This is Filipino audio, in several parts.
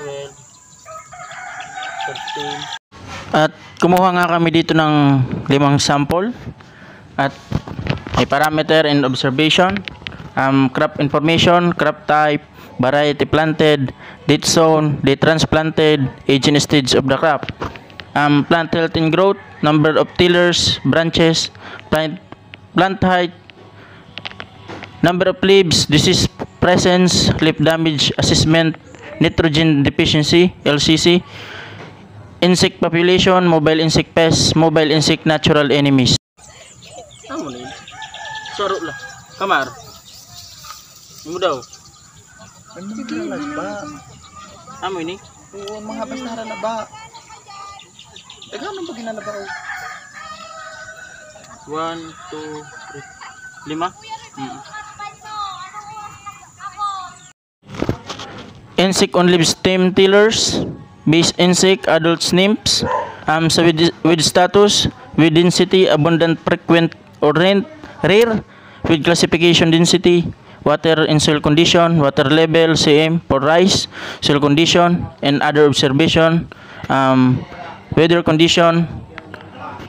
12, 13. At kumuha nga kami dito ng 5 sample at may parameter and observation, crop information, crop type, variety planted, date zone, date transplanted, age and stage of the crop, plant health and growth, number of tillers, branches, plant height, number of leaves, disease presence, leaf damage assessment, nitrogen deficiency, LCC, insect population, mobile insect pests, mobile insect natural enemies. Amo ni. Soro lah. Kamar. Imo daw. Ano ba? Amo ini. Oo, mga basta na ba? Ano ba ginalaba ko? 1, 2, 3, 5. Insect on leaf stem tillers, base insect, adult nymphs, with status, with density, abundant, frequent, or rare, with classification density, water and soil condition, water level, CM for rice, soil condition, and other observation, weather condition,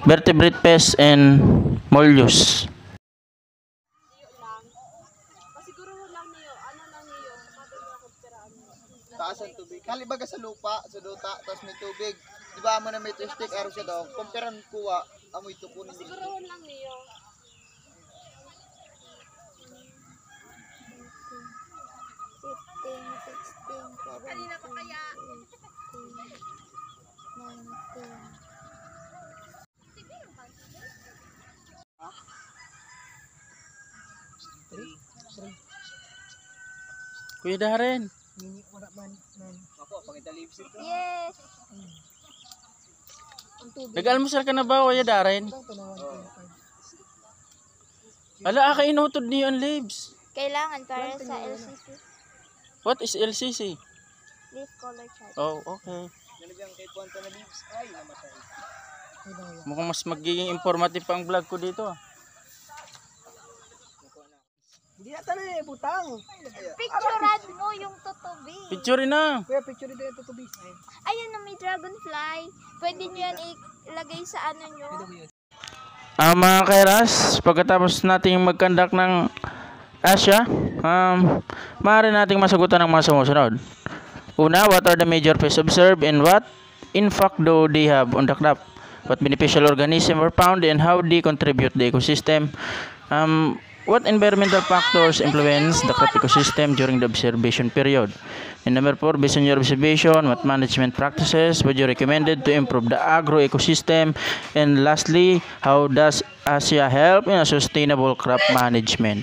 vertebrate pests, and mollusks. Taas ang tubig. Kalibaga sa lupa, sa duta, tapos may tubig. Di ba mo na may twistik, araw siya daw. Kumperan kuha, amoy tukunin. Siguruhan lang niyo. 15, 16, 17, kanina pa kaya? 19. Kuya Darren. Ako, pangita lips ito. Yes. Nag-almusal ka na ba, Kuya Darren? Ala, inutod niyo ang leaves. Kailangan para sa LCC. What is LCC? Leaf color chart. Oh, okay. Nalagyan kay Puanta na lips. Ay, namatay. Mukhang mas magiging informative pa ang vlog ko dito. Hindi ata na eh, butang. Picturean mo yung tutubi. Picture na. Kuya, picture dito yung tutubis. Ayun na may dragonfly. Pwede nyo yan ilagay sa ano nyo. Mga kairas, pagkatapos nating mag-conduct ng Asya, maaari nating masagutan ng mga sumusunod. Una, what are the major pests observed and what in fact do they have on the crop? What beneficial organisms were found and how they contribute the ecosystem. What environmental factors influence the crop ecosystem during the observation period? And number 4, based on your observation, what management practices would you recommended to improve the agro ecosystem? And lastly, how does ASIA help in a sustainable crop management?